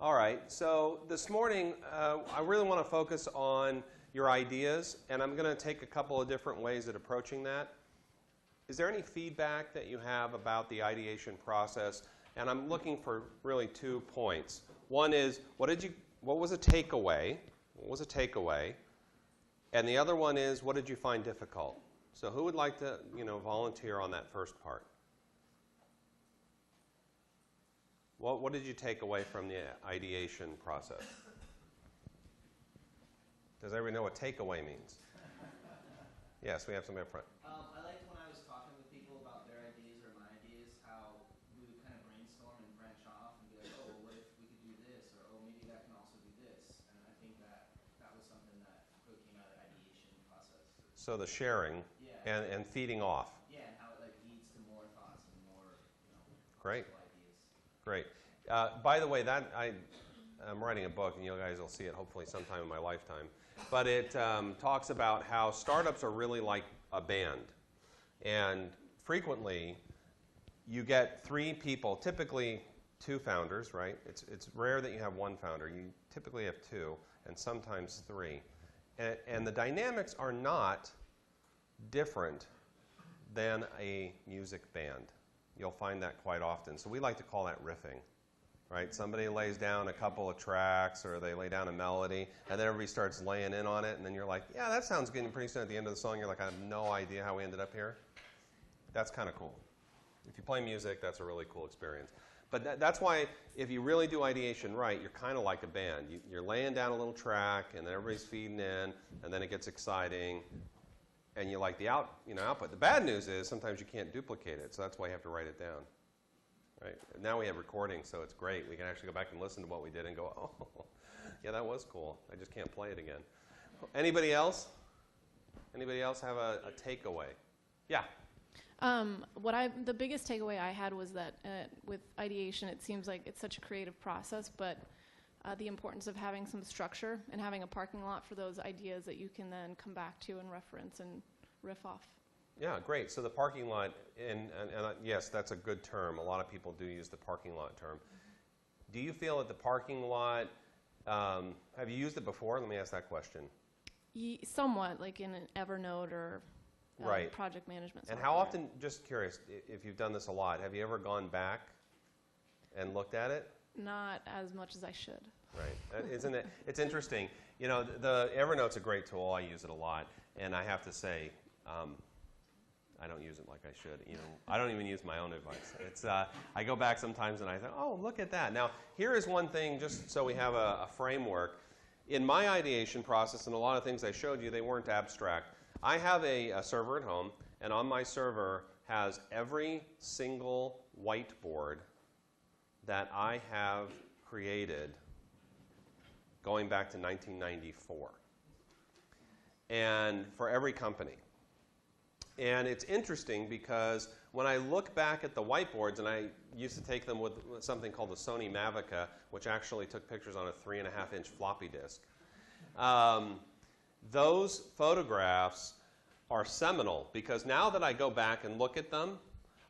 All right, so this morning I really want to focus on your ideas, and I'm going to take a couple of different ways at approaching that. Is there any feedback that you have about the ideation process? And I'm looking for really 2 points. One is, what was a takeaway? What was a takeaway? And the other one is, what did you find difficult? So who would like to, volunteer on that first part? What did you take away from the ideation process? Does everybody know what takeaway means? Yes, we have somebody up front. I liked when I was talking with people about their ideas or my ideas, how we would kind of brainstorm and branch off and be like, oh, well, what if we could do this? Or, oh, maybe that can also do this. And I think that was something that really came out of the ideation process. So the sharing and feeding off. Yeah, and how it leads to more thoughts and more Great. ideas. Great. By the way, I'm writing a book, and you guys will see it hopefully sometime in my lifetime. But it talks about how startups are really like a band. And frequently, you get 3 people, typically 2 founders, right? It's rare that you have 1 founder. You typically have 2, and sometimes 3. And the dynamics are not different than a music band. You'll find that quite often. So we like to call that riffing, right? Somebody lays down a couple of tracks, or they lay down a melody, and then everybody starts laying in on it, and then you're like, yeah, that sounds good. And pretty soon at the end of the song, you're like, I have no idea how we ended up here. That's kind of cool. If you play music, that's a really cool experience. But that's why if you really do ideation right, you're kind of like a band. You're laying down a little track, and then everybody's feeding in, and then it gets exciting. And you like the output. The bad news is sometimes you can't duplicate it, so that's why you have to write it down. Right? Now we have recording, so it's great. We can actually go back and listen to what we did and go, oh, yeah, that was cool. I just can't play it again. Anybody else? Anybody else have a takeaway? Yeah. The biggest takeaway I had was that with ideation, it seems like it's such a creative process, but the importance of having some structure and having a parking lot for those ideas that you can then come back to and reference and riff off. Yeah, great. So the parking lot, and yes, that's a good term. A lot of people do use the parking lot term. Do you feel that the parking lot, have you used it before? Let me ask that question. Somewhat, like in an Evernote or right. project management software. And how often, just curious, if you've done this a lot, have you ever gone back and looked at it? Not as much as I should. Right. Isn't it? It's interesting. The Evernote's a great tool. I use it a lot. And I have to say, I don't use it like I should. I don't even use my own advice. It's I go back sometimes and I think, oh, look at that. Now, here is one thing, just so we have a framework. In my ideation process, and a lot of things I showed you, they weren't abstract. I have a server at home, and on my server has every single whiteboard that I have created going back to 1994, and for every company. And it's interesting because when I look back at the whiteboards, and I used to take them with something called the Sony Mavica, which actually took pictures on a 3.5-inch floppy disk. Those photographs are seminal because now that I go back and look at them,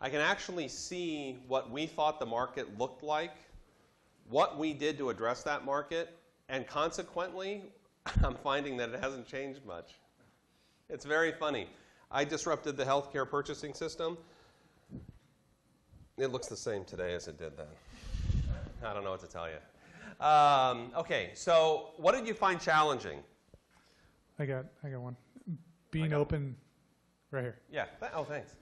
I can actually see what we thought the market looked like, what we did to address that market, and consequently, I'm finding that it hasn't changed much. It's very funny. I disrupted the healthcare purchasing system. It looks the same today as it did then. I don't know what to tell you. Okay, so what did you find challenging? I got one. Being open, right here. Yeah. Oh, thanks.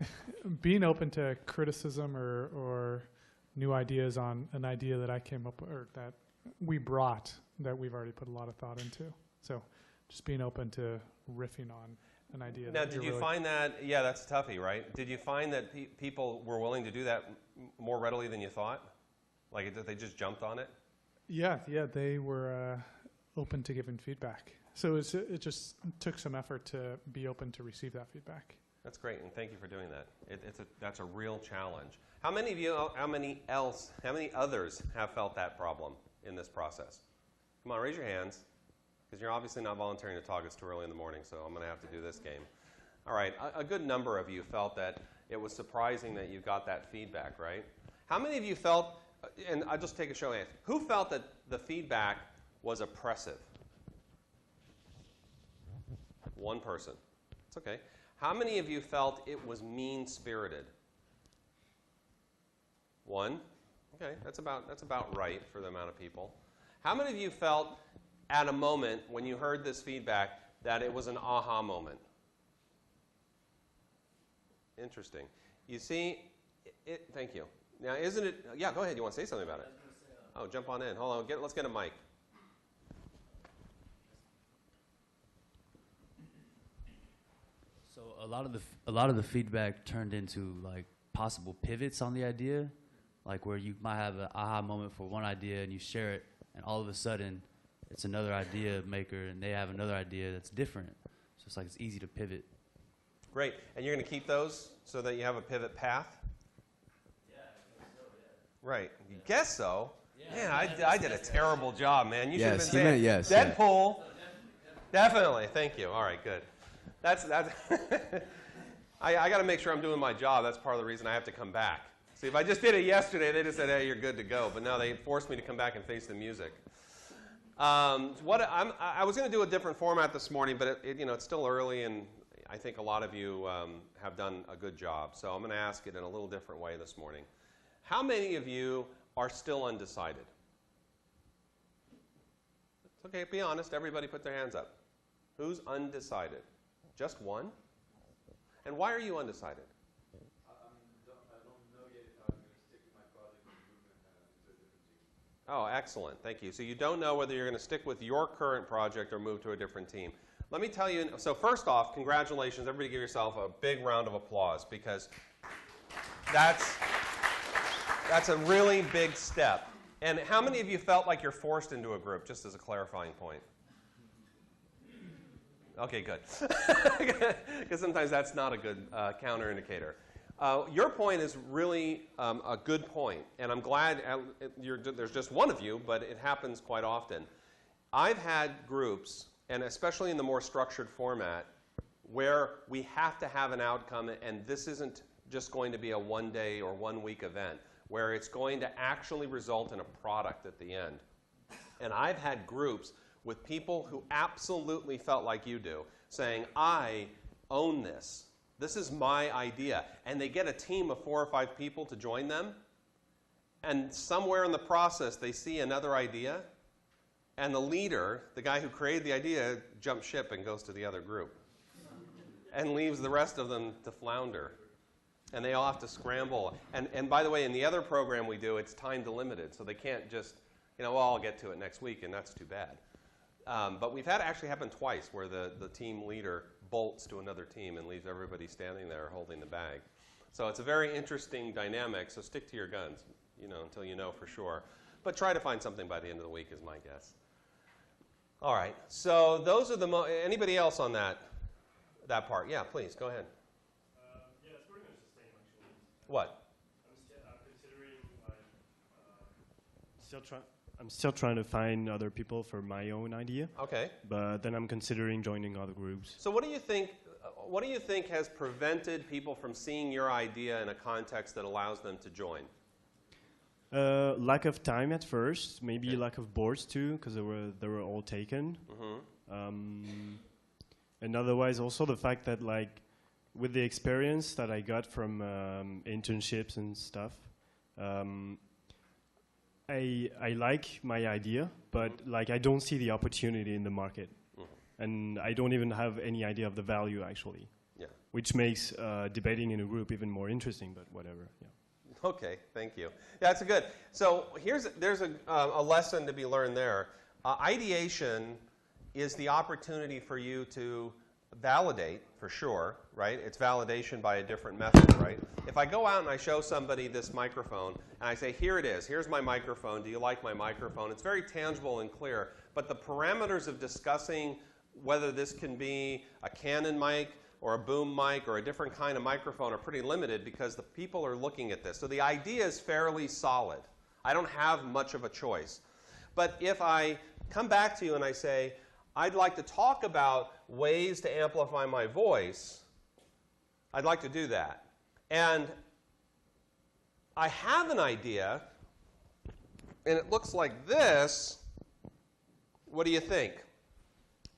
Being open to criticism or new ideas on an idea that I came up with, or that we brought, that we've already put a lot of thought into. So just being open to riffing on an idea. Now, did you find that, yeah, that's toughy, right? Did you find that people were willing to do that more readily than you thought? Like, they just jumped on it? Yeah, they were open to giving feedback. So it just took some effort to be open to receive that feedback. That's great, and thank you for doing that. That's a real challenge. How many of you, how many others have felt that problem in this process? Come on, raise your hands, because you're obviously not volunteering to talk. It's too early in the morning, so I'm going to have to do this game. All right, a good number of you felt that it was surprising that you got that feedback, right? How many of you felt and I'll just take a show of hands. Who felt that the feedback was oppressive? One person. It's okay. How many of you felt it was mean-spirited? One. Okay, that's about right for the amount of people. How many of you felt at a moment when you heard this feedback that it was an aha moment? Interesting. You see, thank you. Now, isn't it? Yeah, go ahead. You want to say something about it? Oh, jump on in. Hold on. Let's get a mic. So a lot of the feedback turned into like possible pivots on the idea, like where you might have an aha moment for one idea and you share it, and all of a sudden it's another idea maker and they have another idea that's different. So it's like it's easy to pivot. Great. And you're going to keep those so that you have a pivot path? Yeah, I guess so, yeah. Right. You guess so? Yeah, Man, I did a terrible job, man. You should have Yes, been he saying meant yes. Deadpool. Definitely. Thank you. All right, good. That's I got to make sure I'm doing my job. That's part of the reason I have to come back. See, if I just did it yesterday, they just said, hey, you're good to go. But now they forced me to come back and face the music. I was going to do a different format this morning, but it's still early, and I think a lot of you have done a good job. So I'm going to ask it in a little different way this morning. How many of you are still undecided? It's okay, be honest. Everybody put their hands up. Who's undecided? Just one? And why are you undecided? I don't know yet if I'm going to stick with my project or move into a different team. Oh, excellent. Thank you. So you don't know whether you're going to stick with your current project or move to a different team. Let me tell you, so first off, congratulations. Everybody give yourself a big round of applause, because that's a really big step. And how many of you felt like you're forced into a group, just as a clarifying point? Okay, good. Because sometimes that's not a good counter indicator. Your point is really a good point, and I'm glad there's just one of you, but it happens quite often. I've had groups, and especially in the more structured format, where we have to have an outcome, and this isn't just going to be a one-day or one-week event, where it's going to actually result in a product at the end. And I've had groups with people who absolutely felt like you do, saying, I own this. This is my idea. And they get a team of 4 or 5 people to join them, and somewhere in the process they see another idea, and the leader, the guy who created the idea, jumps ship and goes to the other group and leaves the rest of them to flounder. And they all have to scramble. And by the way, in the other program we do, it's time delimited, so they can't just, well, I'll get to it next week, and that's too bad. But we've had it actually happen twice, where the team leader bolts to another team and leaves everybody standing there holding the bag. So it's a very interesting dynamic, so stick to your guns, until you know for sure. But try to find something by the end of the week is my guess. All right, so those are anybody else on that part? Yeah, please, go ahead. Yeah, it's pretty much the same, actually. What? I'm still trying to find other people for my own idea. Okay. But then I'm considering joining other groups. So what do you think? What do you think has prevented people from seeing your idea in a context that allows them to join? Lack of time at first, maybe Okay. lack of boards too, because they were all taken. Mm-hmm. And otherwise, also the fact that with the experience that I got from internships and stuff, I like my idea, but I don't see the opportunity in the market, and I don't even have any idea of the value actually. Yeah. Which makes debating in a group even more interesting. But whatever. Yeah. Okay, thank you. Yeah, that's good. So there's a lesson to be learned there. Ideation is the opportunity for you to validate, for sure, right? It's validation by a different method, right? If I go out and I show somebody this microphone, and I say, here it is, here's my microphone, do you like my microphone? It's very tangible and clear, but the parameters of discussing whether this can be a Canon mic or a boom mic or a different kind of microphone are pretty limited because the people are looking at this. So the idea is fairly solid. I don't have much of a choice. But if I come back to you and I say, I'd like to talk about ways to amplify my voice, I'd like to do that. And I have an idea, and it looks like this, what do you think?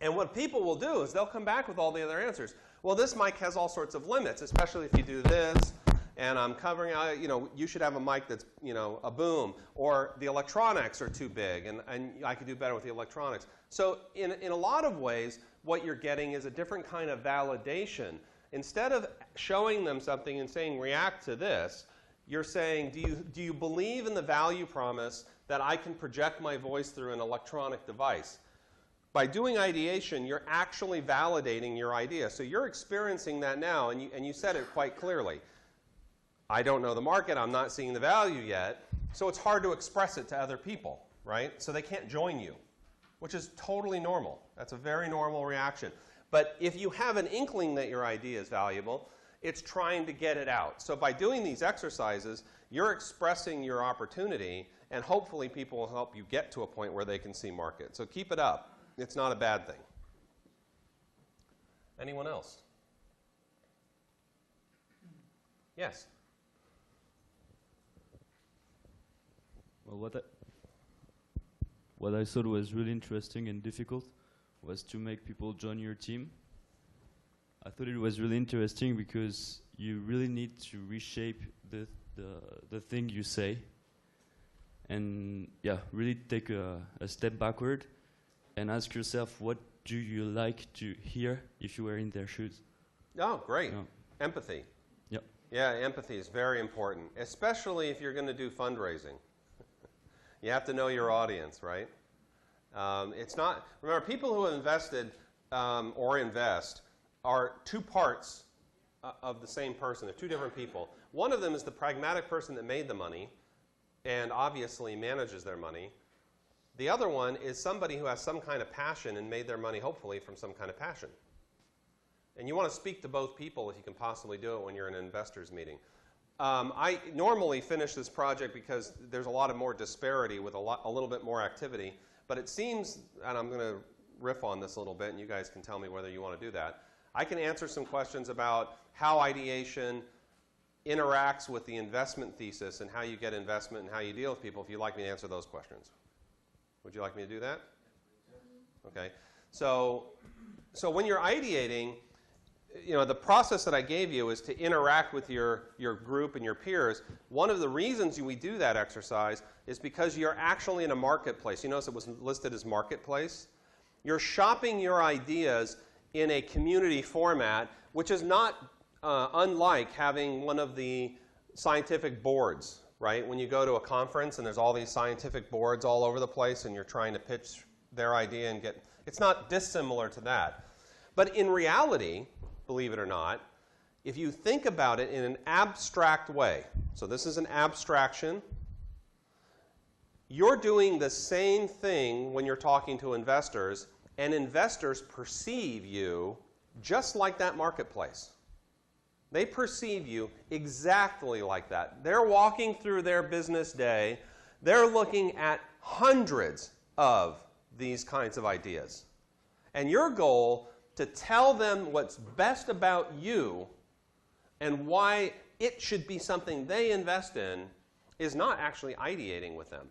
And what people will do is they'll come back with all the other answers. Well, this mic has all sorts of limits, especially if you do this, and I'm covering out, you should have a mic that's, a boom, or the electronics are too big, and I could do better with the electronics. So in a lot of ways, what you're getting is a different kind of validation. Instead of showing them something and saying, react to this, you're saying, do you believe in the value promise that I can project my voice through an electronic device? By doing ideation, you're actually validating your idea. So you're experiencing that now, and you said it quite clearly. I don't know the market. I'm not seeing the value yet. So it's hard to express it to other people, right? So they can't join you, which is totally normal. That's a very normal reaction. But if you have an inkling that your idea is valuable, it's trying to get it out. So by doing these exercises, you're expressing your opportunity, and hopefully people will help you get to a point where they can see market. So keep it up. It's not a bad thing. Anyone else? Yes? Well, what I thought was really interesting and difficult was to make people join your team. I thought it was really interesting because you really need to reshape the thing you say, and yeah, really take a step backward and ask yourself, what do you like to hear if you were in their shoes? Oh, great. Yeah. Empathy. Yep. Yeah, empathy is very important, especially if you're going to do fundraising. You have to know your audience, right? It's not, remember, people who have invested or invest are two parts of the same person. They're two different people. One of them is the pragmatic person that made the money and obviously manages their money. The other one is somebody who has some kind of passion and made their money, hopefully, from some kind of passion. And you want to speak to both people if you can possibly do it when you're in an investors meeting. I normally finish this project because there's a lot of more disparity with a little bit more activity. But it seems, and I'm going to riff on this a little bit, and you guys can tell me whether you want to do that. I can answer some questions about how ideation interacts with the investment thesis and how you get investment and how you deal with people, if you'd like me to answer those questions. Would you like me to do that? Okay. So when you're ideating, the process that I gave you is to interact with your group and your peers. One of the reasons we do that exercise is because you're actually in a marketplace. You notice it was listed as marketplace. You're shopping your ideas in a community format, which is not unlike having one of the scientific boards, right? When you go to a conference and there's all these scientific boards all over the place and you're trying to pitch their idea and get, it's not dissimilar to that. But in reality, believe it or not, if you think about it in an abstract way, so this is an abstraction, you're doing the same thing when you're talking to investors, and investors perceive you just like that marketplace. They perceive you exactly like that. They're walking through their business day. They're looking at hundreds of these kinds of ideas. And your goal to tell them what's best about you and why it should be something they invest in is not actually ideating with them.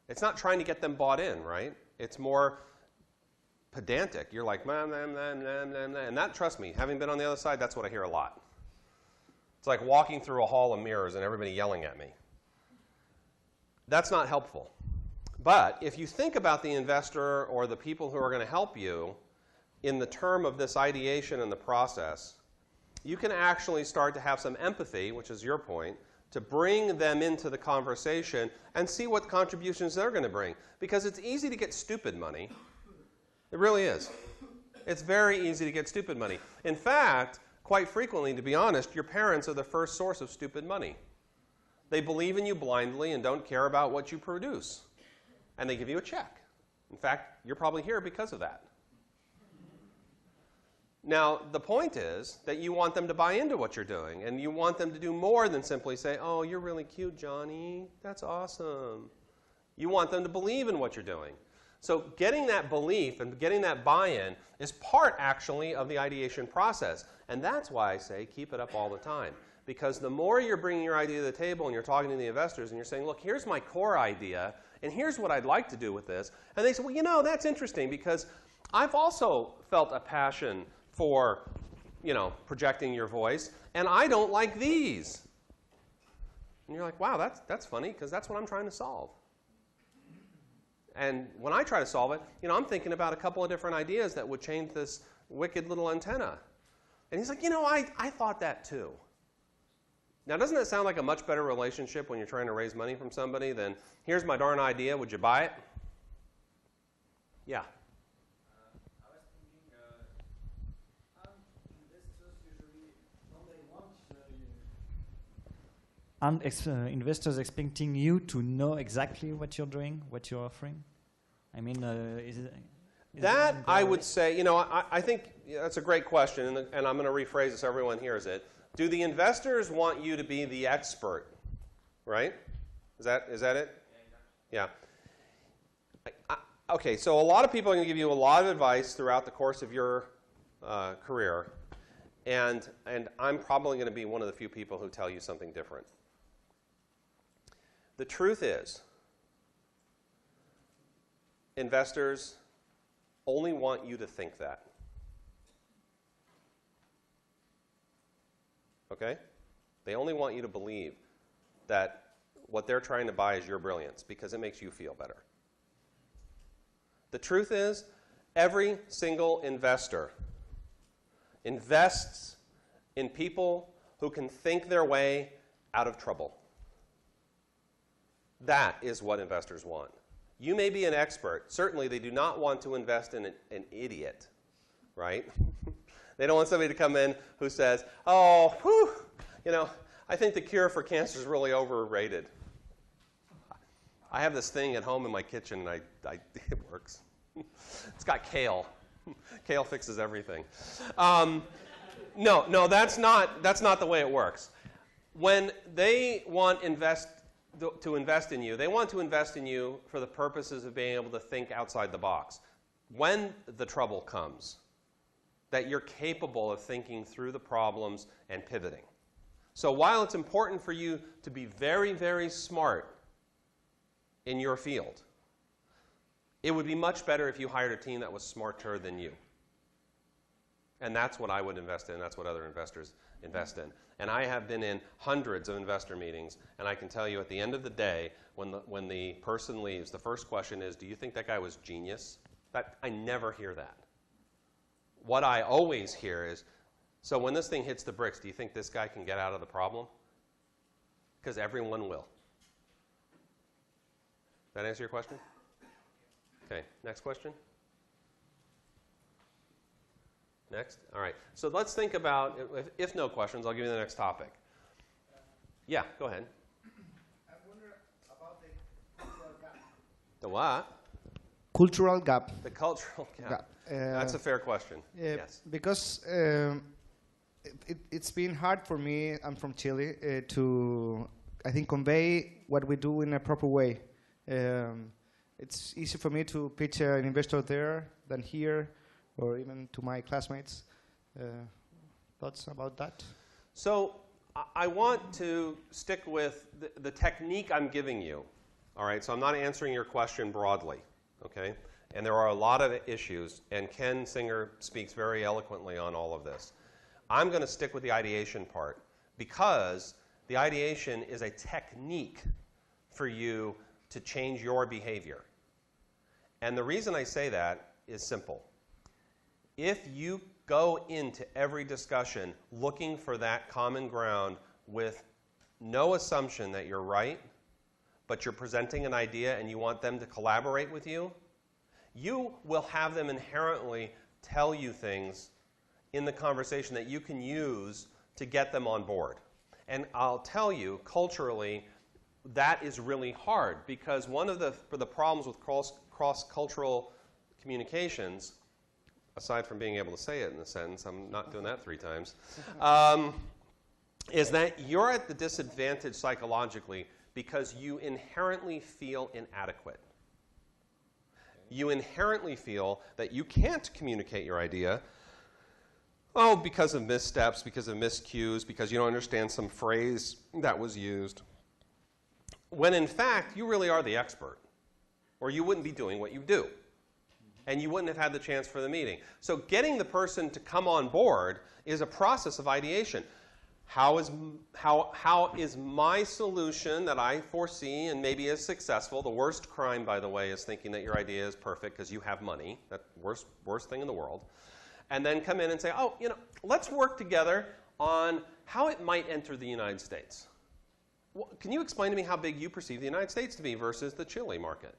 It's not trying to get them bought in, right? It's more pedantic. You're like, man, and that, trust me, having been on the other side, that's what I hear a lot. It's like walking through a hall of mirrors and everybody yelling at me. That's not helpful. But if you think about the investor or the people who are going to help you in the term of this ideation and the process, you can actually start to have some empathy, which is your point, to bring them into the conversation and see what contributions they're going to bring. Because it's easy to get stupid money. It really is. It's very easy to get stupid money. In fact, quite frequently, to be honest, your parents are the first source of stupid money. They believe in you blindly and don't care about what you produce. And they give you a check. In fact, you're probably here because of that. Now, the point is that you want them to buy into what you're doing, and you want them to do more than simply say, oh, you're really cute, Johnny. That's awesome. You want them to believe in what you're doing. So getting that belief and getting that buy-in is part, actually, of the ideation process. And that's why I say keep it up all the time. Because the more you're bringing your idea to the table and you're talking to the investors and you're saying, look, here's my core idea, and here's what I'd like to do with this. And they say, well, you know, that's interesting because I've also felt a passion for, you know, projecting your voice, and I don't like these. And you're like, wow, that's funny because that's what I'm trying to solve. And when I try to solve it, you know, I'm thinking about a couple of different ideas that would change this wicked little antenna. And he's like, you know, I thought that too. Now, doesn't that sound like a much better relationship when you're trying to raise money from somebody than, here's my darn idea, would you buy it? Yeah. I was thinking, investors usually, don't they want investors expecting you to know exactly what you're doing, what you're offering? I mean, is that, I would say, you know, I think that's a great question, and I'm going to rephrase it so everyone hears it. Do the investors want you to be the expert, right? Is that it? Yeah. Okay, so a lot of people are going to give you a lot of advice throughout the course of your career, and I'm probably going to be one of the few people who tell you something different. The truth is, investors only want you to think that. Okay? They only want you to believe that what they're trying to buy is your brilliance because it makes you feel better. The truth is, every single investor invests in people who can think their way out of trouble. That is what investors want. You may be an expert. Certainly, they do not want to invest in an idiot, right? They don't want somebody to come in who says, oh, whew, you know, I think the cure for cancer is really overrated. I have this thing at home in my kitchen, and it works. It's got kale. Kale fixes everything. No, that's not the way it works. When they want to invest in you, they want to invest in you for the purposes of being able to think outside the box. When the trouble comes, that you're capable of thinking through the problems and pivoting. So while it's important for you to be very, very smart in your field, it would be much better if you hired a team that was smarter than you. And that's what I would invest in. That's what other investors invest in. And I have been in hundreds of investor meetings, and I can tell you at the end of the day, when the person leaves, the first question is, do you think that guy was genius? I never hear that. What I always hear is, so when this thing hits the bricks, do you think this guy can get out of the problem? Because everyone will. That answer your question? Okay, next question. Next? All right. So let's think about, if no questions, I'll give you the next topic. Yeah, go ahead. I wonder about the cultural gap. The what? Cultural gap. The cultural gap. That's a fair question. Yes. Because it's been hard for me, I'm from Chile, to, I think, convey what we do in a proper way. It's easy for me to pitch an investor there than here, or even to my classmates. Thoughts about that? So I want to stick with the technique I'm giving you. All right, so I'm not answering your question broadly, okay? And there are a lot of issues, and Ken Singer speaks very eloquently on all of this. I'm going to stick with the ideation part because the ideation is a technique for you to change your behavior. And the reason I say that is simple. If you go into every discussion looking for that common ground with no assumption that you're right, but you're presenting an idea and you want them to collaborate with you, you will have them inherently tell you things in the conversation that you can use to get them on board. And I'll tell you, culturally, that is really hard because one of the problems with cross-cultural communications, aside from being able to say it in a sentence, I'm not doing that 3 times, is that you're at the disadvantage psychologically because you inherently feel inadequate. You inherently feel that you can't communicate your idea Oh, because of missteps, because of miscues, because you don't understand some phrase that was used. When in fact, you really are the expert, or you wouldn't be doing what you do. And you wouldn't have had the chance for the meeting. So getting the person to come on board is a process of ideation. How is my solution that I foresee and maybe is successful? The worst crime, by the way, is thinking that your idea is perfect because you have money. That's the worst thing in the world. And then come in and say, oh, let's work together on how it might enter the United States. Well, can you explain to me how big you perceive the United States to be versus the Chile market?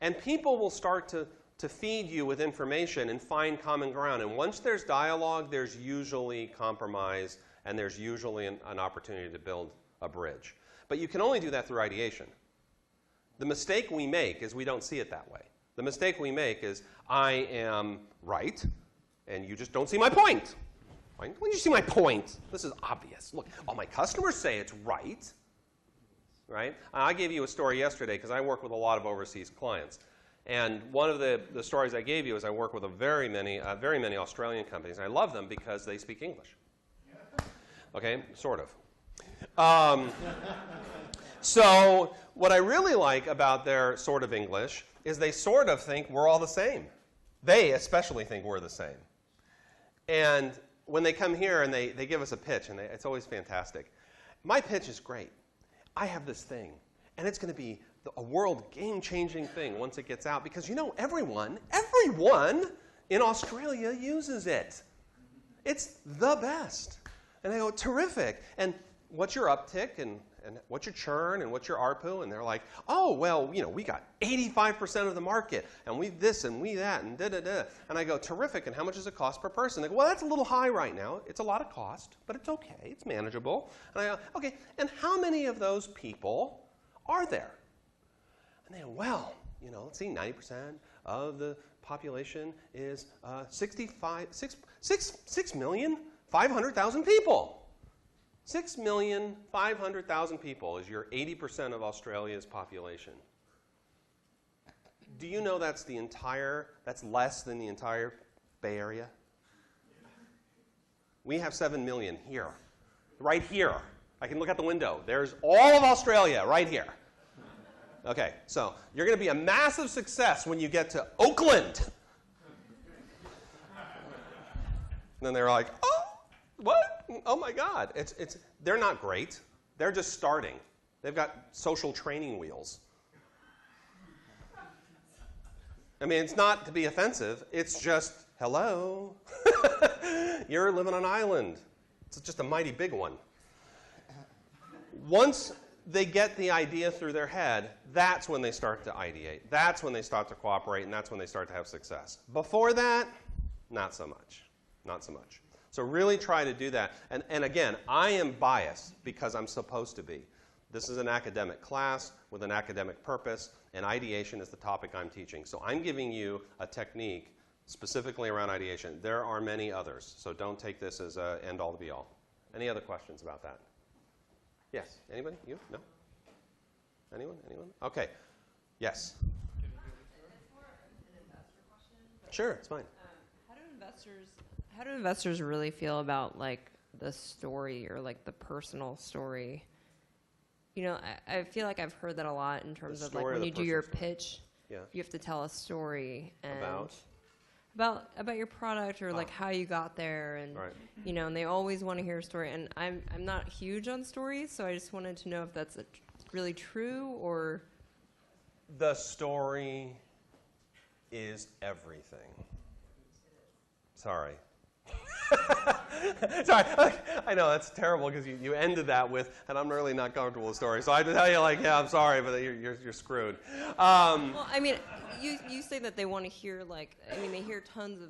And people will start to feed you with information and find common ground. And once there's dialogue, there's usually compromise, and there's usually an opportunity to build a bridge. But you can only do that through ideation. The mistake we make is we don't see it that way. The mistake we make is I am right, and you just don't see my point. When you see my point, this is obvious. Look, all my customers say it's right. Right? I gave you a story yesterday because I work with a lot of overseas clients. And one of the stories I gave you is I work with very many Australian companies. I love them because they speak English. Okay, sort of. So what I really like about their sort of English is they sort of think we're all the same. They especially think we're the same. And when they come here and they give us a pitch, and it's always fantastic. My pitch is great. I have this thing, and it's going to be a world game-changing thing once it gets out, because everyone in Australia uses it. It's the best. And I go, terrific. And what's your uptick, and what's your churn, and what's your ARPU? And they're like, oh, well, we got 85% of the market, and we this and we that, and da-da-da. And I go, terrific, and how much does it cost per person? They go, well, that's a little high right now. It's a lot of cost, but it's okay. It's manageable. And I go, okay, and how many of those people are there? And they go, well, let's see, 90% of the population is 6,500,000 people. 6,500,000 people is your 80% of Australia's population. Do you know that's less than the entire Bay Area? We have 7 million here, right here. I can look out the window. There's all of Australia right here. Okay, so you're going to be a massive success when you get to Oakland. And then they're like, oh, what? Oh my God. They're not great. They're just starting. They've got social training wheels. I mean, it's not to be offensive. It's just, hello. You're living on an island. It's just a mighty big one. Once they get the idea through their head, that's when they start to ideate. That's when they start to cooperate, and that's when they start to have success. Before that, not so much. Not so much. So really try to do that. And again, I am biased because I'm supposed to be. This is an academic class with an academic purpose, and ideation is the topic I'm teaching. So I'm giving you a technique specifically around ideation. There are many others, so don't take this as an end-all to be-all. Any other questions about that? Yes. Anybody? You? No? Anyone? Anyone? Okay. Yes. It's more an investor question. Sure, it's fine. How do investors really feel about like the story or like the personal story? I feel like I've heard that a lot in terms of like when you do your pitch, you have to tell a story and about your product or like how you got there, and and they always want to hear a story. And I'm not huge on stories, so I just wanted to know if that's really true or. The story is everything. Sorry. Sorry, I know that's terrible because you ended that with, and I'm really not comfortable with stories. So I had to tell you, like, yeah, I'm sorry, but you're screwed. Well, I mean, you say that they want to hear, like, I mean, they hear tons of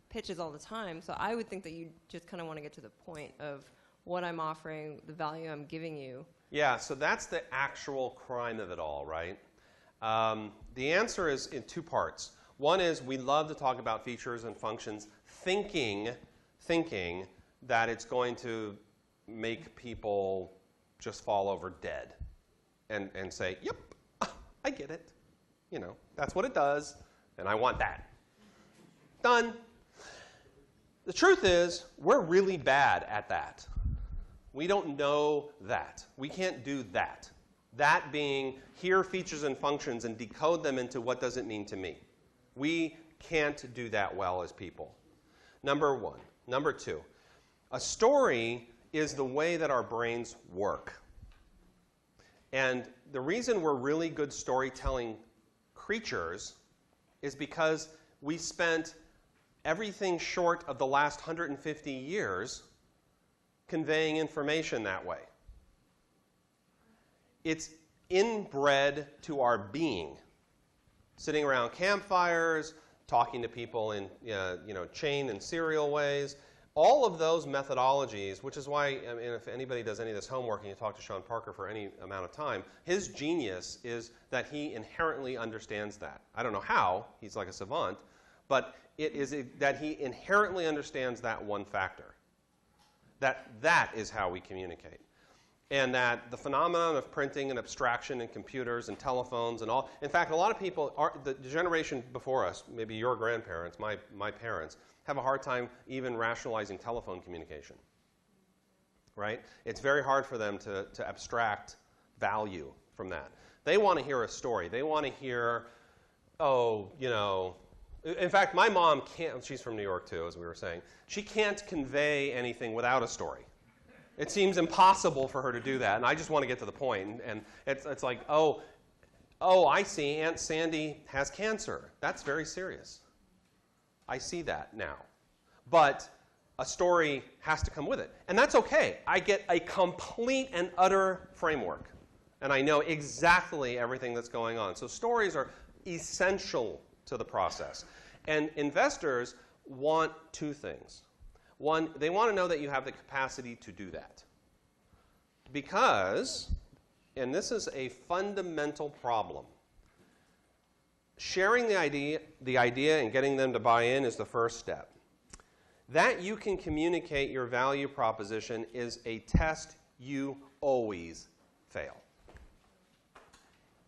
pitches all the time. So I would think that you just kind of want to get to the point of what I'm offering, the value I'm giving you. Yeah, so that's the actual crime of it all, right? The answer is in two parts. One is we love to talk about features and functions, thinking that it's going to make people just fall over dead and say, yep, I get it. That's what it does, and I want that. Done. The truth is, we're really bad at that. We don't know that. We can't do that. That being hear features and functions and decode them into what does it mean to me. We can't do that well as people. Number one. Number two, a story is the way that our brains work. And the reason we're really good storytelling creatures is because we spent everything short of the last 150 years conveying information that way. It's inbred to our being. Sitting around campfires, talking to people in chain and serial ways. All of those methodologies, which is why, I mean, if anybody does any of this homework and you talk to Sean Parker for any amount of time, his genius is that he inherently understands that. I don't know how, he's like a savant, but it is that he inherently understands that one factor. That is how we communicate. And that the phenomenon of printing and abstraction and computers and telephones and all, in fact, a lot of people, the generation before us, maybe your grandparents, my parents, have a hard time even rationalizing telephone communication, right? It's very hard for them to abstract value from that. They want to hear a story. They want to hear, in fact, my mom can't, she's from New York too, as we were saying, she can't convey anything without a story. It seems impossible for her to do that, and I just want to get to the point. And it's like, oh, I see, Aunt Sandy has cancer. That's very serious. I see that now. But a story has to come with it. And that's okay. I get a complete and utter framework, and I know exactly everything that's going on. So stories are essential to the process. And investors want two things. One, they want to know that you have the capacity to do that. Because, and this is a fundamental problem, sharing the idea and getting them to buy in is the first step. That you can communicate your value proposition is a test you always fail.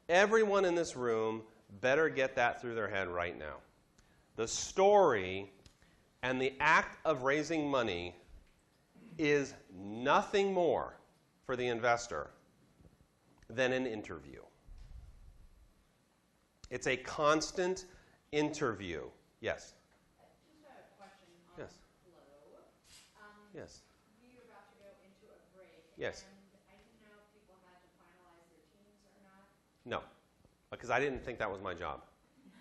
Everyone in this room better get that through their head right now. The story and the act of raising money is nothing more for the investor than an interview. It's a constant interview. Yes? Just a question on yes. flow. Yes. We were about to go into a break. Yes. And I didn't know if people had to finalize their teams or not. No, because I didn't think that was my job.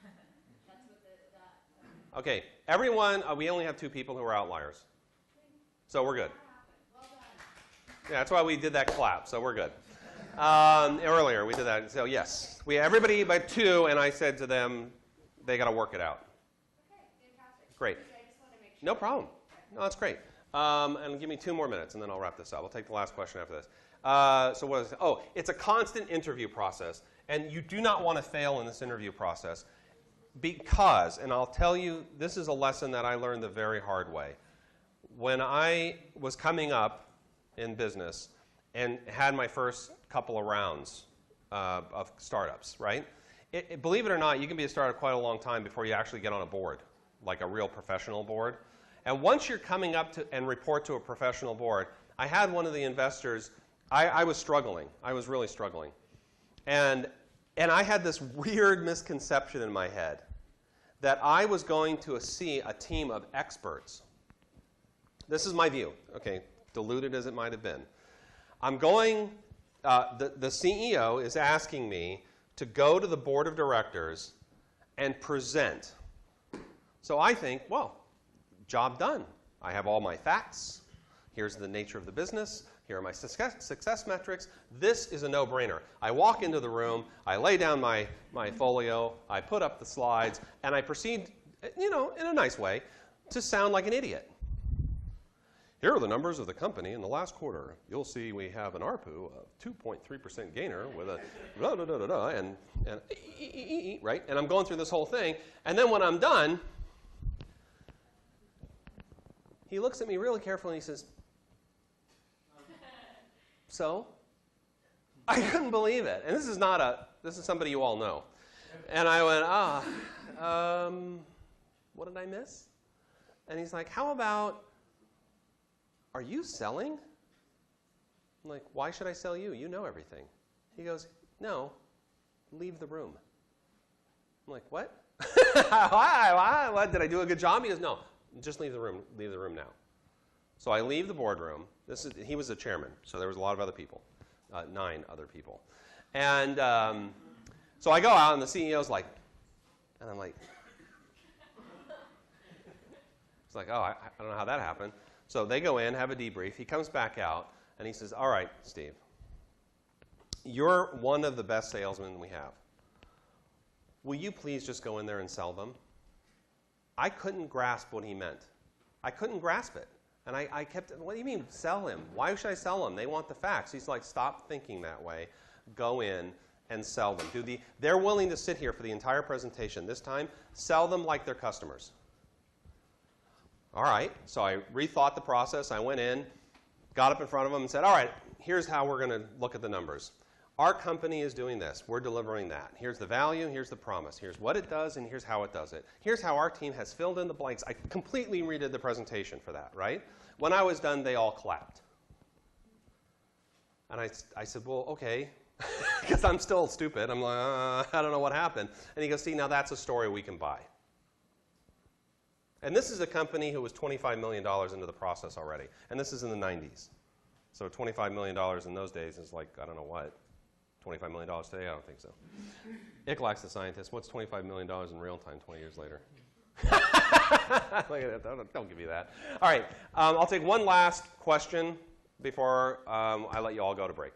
That's what that Okay, everyone, we only have 2 people who are outliers. So we're good. well done. Yeah, that's why we did that clap, so we're good. Earlier, we did that. So yes, everybody but 2, and I said to them, they got to work it out. Okay, fantastic. Great. I just want to make sure. No problem. No, that's great. And give me 2 more minutes, and then I'll wrap this up. I'll take the last question after this. So what is it? Oh, it's a constant interview process, and you do not want to fail in this interview process because, and I'll tell you, this is a lesson that I learned the very hard way. When I was coming up in business and had my first couple of rounds of startups, right? Believe it or not, you can be a startup quite a long time before you actually get on a board, like a real professional board. And once you're coming up to and report to a professional board, I had one of the investors, I was struggling. I was really struggling. And I had this weird misconception in my head that I was going to see a team of experts. This is my view, okay, diluted as it might have been. I'm going, the CEO is asking me to go to the board of directors and present. So I think, well, job done. I have all my facts. Here's the nature of the business. Here are my success metrics. This is a no-brainer. I walk into the room, I lay down my folio, I put up the slides, and I proceed, in a nice way, to sound like an idiot. Here are the numbers of the company in the last quarter. You'll see we have an ARPU of 2.3% gainer with a da-da-da-da-da, and right? And I'm going through this whole thing, and then when I'm done, he looks at me really carefully and he says, so? I couldn't believe it. And this is somebody you all know. And I went, what did I miss? And he's like, how about, are you selling? I'm like, why should I sell you? You know everything. He goes, no, leave the room. I'm like, what? Why? What? Did I do a good job? He goes, no, just leave the room. Leave the room now. So I leave the boardroom. He was the chairman, so there was a lot of other people, 9 other people. And so I go out, and the CEO's like, and I'm like, it's like, oh, I don't know how that happened. So they go in, have a debrief. He comes back out, and he says, all right, Steve, you're one of the best salesmen we have. Will you please just go in there and sell them? I couldn't grasp what he meant. I couldn't grasp it. And I kept, what do you mean sell him? Why should I sell them? They want the facts. He's like, stop thinking that way. Go in and sell them. They're willing to sit here for the entire presentation. This time, sell them like they're customers. All right. So I rethought the process. I went in, got up in front of them and said, all right, here's how we're going to look at the numbers. Our company is doing this. We're delivering that. Here's the value. Here's the promise. Here's what it does, and here's how it does it. Here's how our team has filled in the blanks. I completely redid the presentation for that, right? When I was done, they all clapped. And I said, well, okay, because I'm still stupid. I'm like, I don't know what happened. And he goes, see, now that's a story we can buy. And this is a company who was $25 million into the process already. And this is in the 90s. So $25 million in those days is like, I don't know what. $25 million today? I don't think so. Ichlax, the scientist, what's $25 million in real time 20 years later? Look at that. Don't give me that. All right. I'll take one last question before I let you all go to break.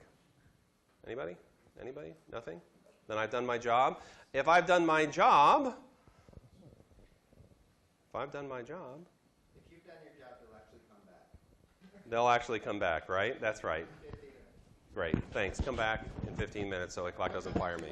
Anybody? Anybody? Nothing? Then I've done my job. If I've done my job, if you've done your job, they'll actually come back. They'll actually come back, right? That's right. Great. Thanks. Come back in 15 minutes so the clock doesn't fire me.